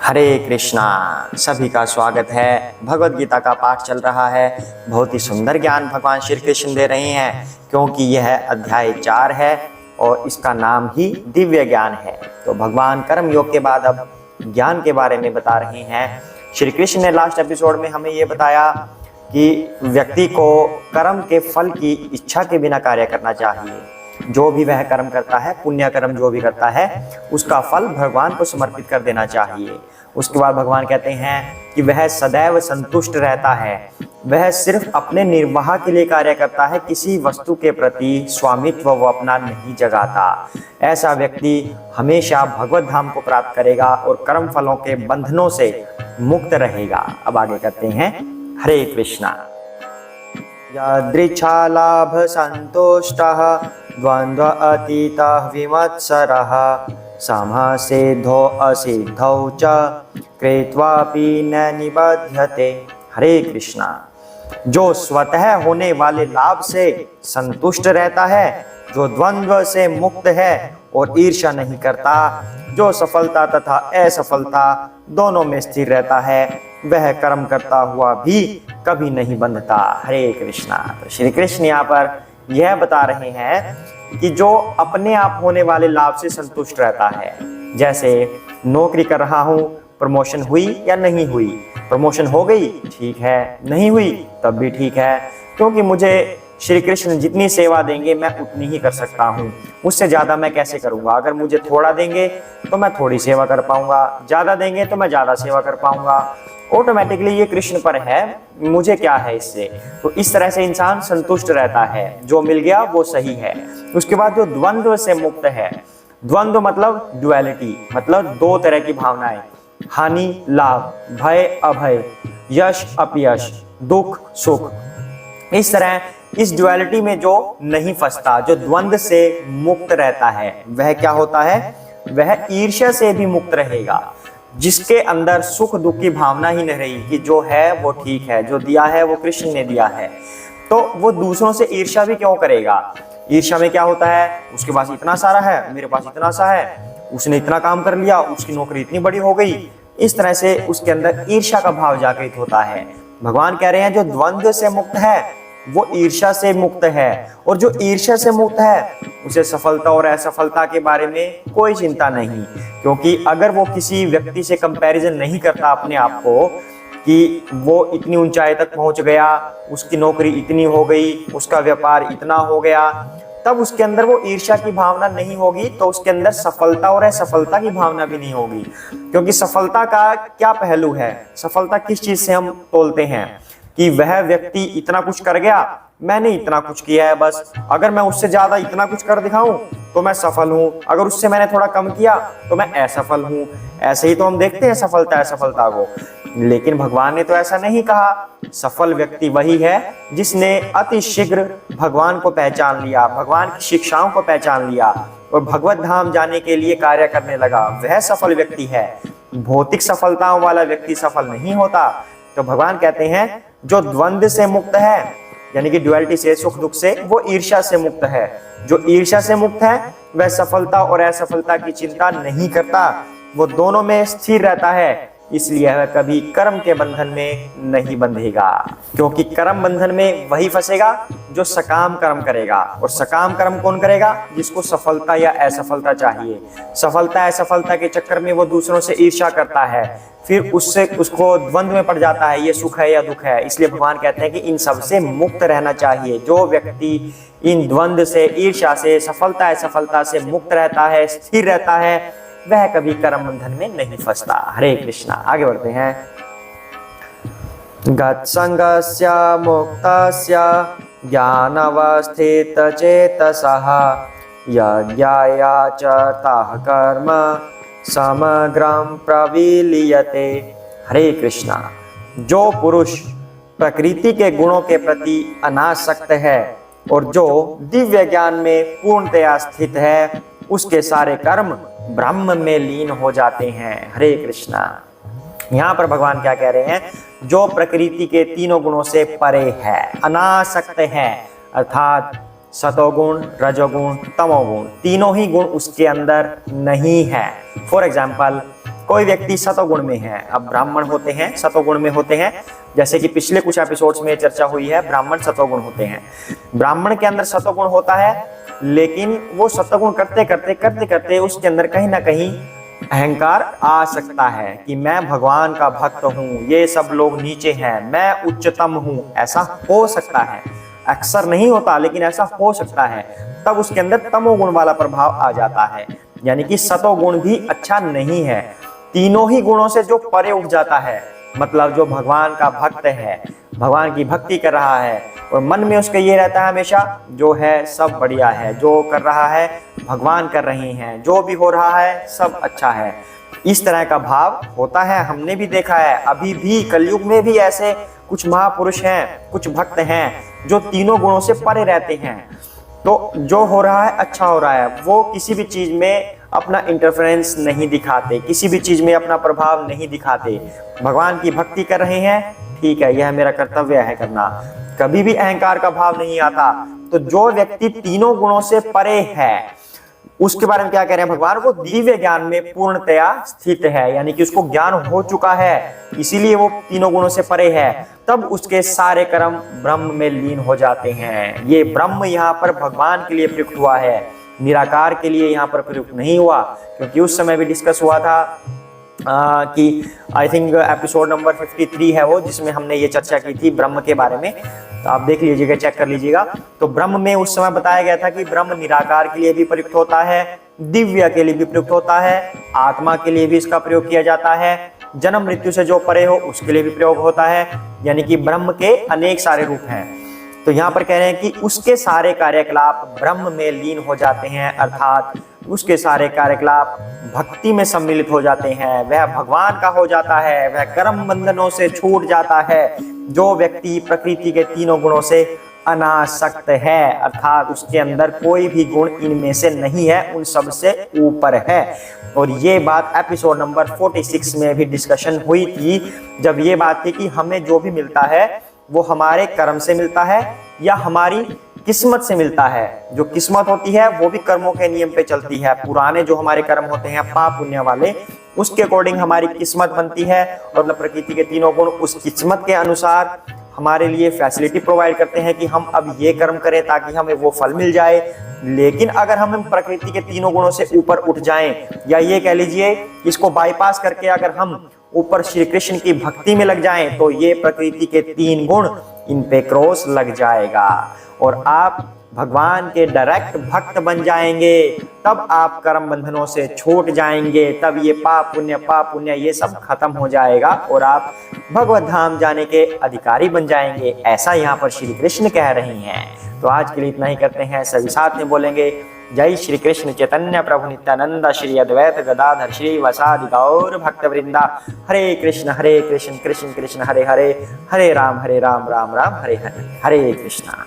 हरे कृष्णा। सभी का स्वागत है। भगवत गीता का पाठ चल रहा है। बहुत ही सुंदर ज्ञान भगवान श्री कृष्ण दे रहे हैं, क्योंकि यह अध्याय 4 है और इसका नाम ही दिव्य ज्ञान है। तो भगवान कर्म योग के बाद अब ज्ञान के बारे में बता रहे हैं। श्री कृष्ण ने लास्ट एपिसोड में हमें ये बताया कि व्यक्ति को कर्म के फल की इच्छा के बिना कार्य करना चाहिए। जो भी वह कर्म करता है, पुण्य कर्म जो भी करता है, उसका फल भगवान को समर्पित कर देना चाहिए। उसके बाद भगवान कहते हैं कि वह सदैव संतुष्ट रहता है। वह सिर्फ अपने निर्वाह के लिए कार्य करता है, किसी वस्तु के प्रति स्वामित्व वो अपना नहीं जगाता। ऐसा व्यक्ति हमेशा भगवत धाम को प्राप्त करेगा और कर्म फलों के बंधनों से मुक्त रहेगा। अब आगे करते हैं। हरे कृष्णा। यदृच्छालाभ संतुष्टः द्वंद्व अतीतः विमत्सरः समसिद्धो असिद्धौ च कृत्वापि न निबध्यते। हरे कृष्णा। जो स्वतः होने वाले लाभ से संतुष्ट रहता है, जो द्वंद्व से मुक्त है और ईर्ष्या नहीं करता, जो सफलता तथा असफलता दोनों में स्थिर रहता है, वह कर्म करता हुआ भी कभी नहीं बंधता। हरे कृष्णा। तो श्री कृष्ण यहाँ पर यह बता रहे हैं कि जो अपने आप होने वाले लाभ से संतुष्ट रहता है, जैसे नौकरी कर रहा हूँ, प्रमोशन हुई या नहीं हुई, प्रमोशन हो गई ठीक है, नहीं हुई तब भी ठीक है, क्योंकि मुझे श्री कृष्ण जितनी सेवा देंगे मैं उतनी ही कर सकता हूँ, उससे ज़्यादा मैं कैसे करूँगा। अगर मुझे थोड़ा देंगे तो मैं थोड़ी सेवा कर पाऊँगा, ज़्यादा देंगे तो मैं ज़्यादा सेवा कर पाऊँगा। ऑटोमेटिकली ये कृष्ण पर है, मुझे क्या है इससे। तो इस तरह से इंसान संतुष्ट रहता है, जो मिल गया वो सही है। उसके बाद जो द्वंद्व से मुक्त है, द्वंद्व मतलब ड्युअलिटी, मतलब दो तरह की भावनाएं, हानि लाभ, भय अभय, यश अपयश, दुख सुख। इस तरह इस ड्युअलिटी में जो नहीं फंसता, जो द्वंद्व से मुक्त रहता है, वह क्या होता है, वह ईर्ष्या से भी मुक्त रहेगा। जिसके अंदर सुख दुख की भावना ही नहीं रही कि जो है वो ठीक है, जो दिया है वो कृष्ण ने दिया है, तो वो दूसरों से ईर्ष्या भी क्यों करेगा। ईर्ष्या में क्या होता है, उसके पास इतना सारा है, मेरे पास इतना सा है, उसने इतना काम कर लिया, उसकी नौकरी इतनी बड़ी हो गई। इस तरह से उसके अंदर ईर्ष्या का भाव जागृत होता है। भगवान कह रहे हैं जो द्वंद्व से मुक्त है वो ईर्ष्या से मुक्त है, और जो ईर्ष्या से मुक्त है उसे सफलता और असफलता के बारे में कोई चिंता नहीं। क्योंकि अगर वो किसी व्यक्ति से कंपैरिजन नहीं करता अपने आप को कि वो इतनी ऊंचाई तक पहुंच गया, उसकी नौकरी इतनी हो गई, उसका व्यापार इतना हो गया, तब उसके अंदर वो ईर्ष्या की भावना नहीं होगी, तो उसके अंदर सफलता और असफलता की भावना भी नहीं होगी। क्योंकि सफलता का क्या पहलू है, सफलता किस चीज से हम तोलते हैं कि वह व्यक्ति इतना कुछ कर गया, मैंने इतना कुछ किया है, बस अगर मैं उससे ज्यादा इतना कुछ कर दिखाऊं तो मैं सफल हूं, अगर उससे मैंने थोड़ा कम किया तो मैं असफल हूं। ऐसे ही तो हम देखते हैं सफलता असफलता को। लेकिन भगवान ने तो ऐसा नहीं कहा। सफल व्यक्ति वही है जिसने अति शीघ्र भगवान को पहचान लिया, भगवान की शिक्षाओं को पहचान लिया और भगवत धाम जाने के लिए कार्य करने लगा, वह सफल व्यक्ति है। भौतिक सफलताओं वाला व्यक्ति सफल नहीं होता। तो भगवान कहते हैं जो द्वंद्व से मुक्त है, यानी कि ड्युअलिटी से, सुख दुख से, वो ईर्ष्या से मुक्त है। जो ईर्ष्या से मुक्त है वह सफलता और असफलता की चिंता नहीं करता, वो दोनों में स्थिर रहता है। इसलिए वह कभी कर्म के बंधन में नहीं बंधेगा, क्योंकि कर्म बंधन में वही फंसेगा जो सकाम कर्म करेगा। और सकाम कर्म कौन करेगा, जिसको सफलता या असफलता चाहिए। सफलता असफलता के चक्कर में वो दूसरों से ईर्ष्या करता है, फिर उससे उसको द्वंद्व में पड़ जाता है, ये सुख है या दुख है। इसलिए भगवान कहते हैं कि इन सब से मुक्त रहना चाहिए। जो व्यक्ति इन द्वंद्व से, ईर्ष्या से, सफलता असफलता से मुक्त रहता है, स्थिर रहता है, वह कभी कर्म बंधन में नहीं फंसता। हरे कृष्णा। आगे बढ़ते हैं। गत्संगस्य मुक्तस्य ज्ञानावस्थित चेतसः यज्ञायाचरतः कर्म समग्रं प्रविलीयते। हरे कृष्णा। जो पुरुष प्रकृति के गुणों के प्रति अनासक्त है और जो दिव्य ज्ञान में पूर्णतया स्थित है, उसके सारे कर्म ब्रह्म में लीन हो जाते हैं। हरे कृष्णा। यहाँ पर भगवान क्या कह रहे हैं, जो प्रकृति के तीनों गुणों से परे है, अनासक्त है, अर्थात सतोगुण, रजोगुण, तमोगुण, तीनों ही गुण उसके अंदर नहीं है। फॉर एग्जाम्पल, कोई व्यक्ति सतोगुण में है, अब ब्राह्मण होते हैं सतोगुण में होते हैं, जैसे कि पिछले कुछ एपिसोड्स में चर्चा हुई है, ब्राह्मण सतोगुण होते हैं। ब्राह्मण के अंदर सतोगुण होता है, लेकिन वो सतोगुण करते करते उसके अंदर कहीं ना कहीं अहंकार आ सकता है कि मैं भगवान का भक्त हूँ, ये सब लोग नीचे हैं, मैं उच्चतम हूँ, ऐसा हो सकता है। अक्सर नहीं होता लेकिन ऐसा हो सकता है। तब उसके अंदर तमोगुण वाला प्रभाव आ जाता है, यानी कि सतोगुण भी अच्छा नहीं है। तीनों ही गुणों से जो परे उठ जाता है, मतलब जो भगवान का भक्त है, भगवान की भक्ति कर रहा है और मन में उसके ये रहता है हमेशा जो है सब बढ़िया है, जो कर रहा है भगवान कर रहे हैं, जो भी हो रहा है सब अच्छा है, इस तरह का भाव होता है। हमने भी देखा है, अभी भी कलयुग में भी ऐसे कुछ महापुरुष हैं, कुछ भक्त हैं जो तीनों गुणों से परे रहते हैं। तो जो हो रहा है अच्छा हो रहा है, वो किसी भी चीज में अपना इंटरफेरेंस नहीं दिखाते, किसी भी चीज में अपना प्रभाव नहीं दिखाते। भगवान की भक्ति कर रहे हैं, ठीक है, यह मेरा कर्तव्य है करना, कभी भी अहंकार का भाव नहीं आता। तो जो व्यक्ति तीनों गुणों से परे है, उसके बारे में क्या कह रहे हैं भगवान, वो दिव्य ज्ञान में पूर्णतया स्थित है, यानी कि उसको ज्ञान हो चुका है, इसीलिए वो तीनों गुणों से परे है। तब उसके सारे कर्म ब्रह्म में लीन हो जाते हैं। ये ब्रह्म यहाँ पर भगवान के लिए प्रयुक्त हुआ है, निराकार के लिए यहाँ पर प्रयुक्त नहीं हुआ, क्योंकि उस समय भी डिस्कस हुआ था कि आई थिंक एपिसोड नंबर 53 है वो, जिसमें हमने ये चर्चा की थी ब्रह्म के बारे में। तो आप देख लीजिएगा, चेक कर लीजिएगा। तो ब्रह्म में उस समय बताया गया था कि ब्रह्म निराकार के लिए भी प्रयुक्त होता है, दिव्य के लिए भी प्रयुक्त होता है, आत्मा के लिए भी इसका प्रयोग किया जाता है, जन्म मृत्यु से जो परे हो उसके लिए भी प्रयोग होता है, यानी कि ब्रह्म के अनेक सारे रूप हैं। तो यहाँ पर कह रहे हैं कि उसके सारे कार्यकलाप ब्रह्म में लीन हो जाते हैं, अर्थात उसके सारे कार्यकलाप भक्ति में सम्मिलित हो जाते हैं, वह भगवान का हो जाता है, वह कर्म बंधनों से छूट जाता है। जो व्यक्ति प्रकृति के तीनों गुणों से अनासक्त है, अर्थात उसके अंदर कोई भी गुण इनमें से नहीं है, उन सब से ऊपर है। और ये बात एपिसोड नंबर 46 में भी डिस्कशन हुई थी, जब ये बात थी कि हमें जो भी मिलता है वो हमारे कर्म से मिलता है या हमारी किस्मत से मिलता है। जो किस्मत होती है वो भी कर्मों के नियम पे चलती है, पुराने जो हमारे कर्म होते हैं पाप पुण्य वाले, उसके अकॉर्डिंग हमारी किस्मत बनती है, और प्रकृति के तीनों गुण उस किस्मत के अनुसार हमारे लिए फैसिलिटी प्रोवाइड करते हैं कि हम अब ये कर्म करें ताकि हमें वो फल मिल जाए। लेकिन अगर हम प्रकृति के तीनों गुणों से ऊपर उठ जाएं, या ये कह लीजिए इसको बाईपास करके अगर हम ऊपर श्री कृष्ण की भक्ति में लग जाएं, तो ये प्रकृति के तीन गुण इन पे क्रॉस लग जाएगा और आप भगवान के डायरेक्ट भक्त बन जाएंगे। तब आप कर्म बंधनों से छूट जाएंगे, तब ये पाप पुण्य ये सब खत्म हो जाएगा और आप भगवत धाम जाने के अधिकारी बन जाएंगे, ऐसा यहाँ पर श्री कृष्ण कह रहे हैं। तो आज के लिए इतना ही करते हैं, सभी साथ में बोलेंगे जय श्री कृष्ण चैतन्य प्रभु नित्यानंद श्री अद्वैत गदाधर श्री वसादि गौर भक्त वृंदा। हरे कृष्ण कृष्ण कृष्ण हरे हरे, हरे राम राम राम हरे हरे, हरे कृष्णा।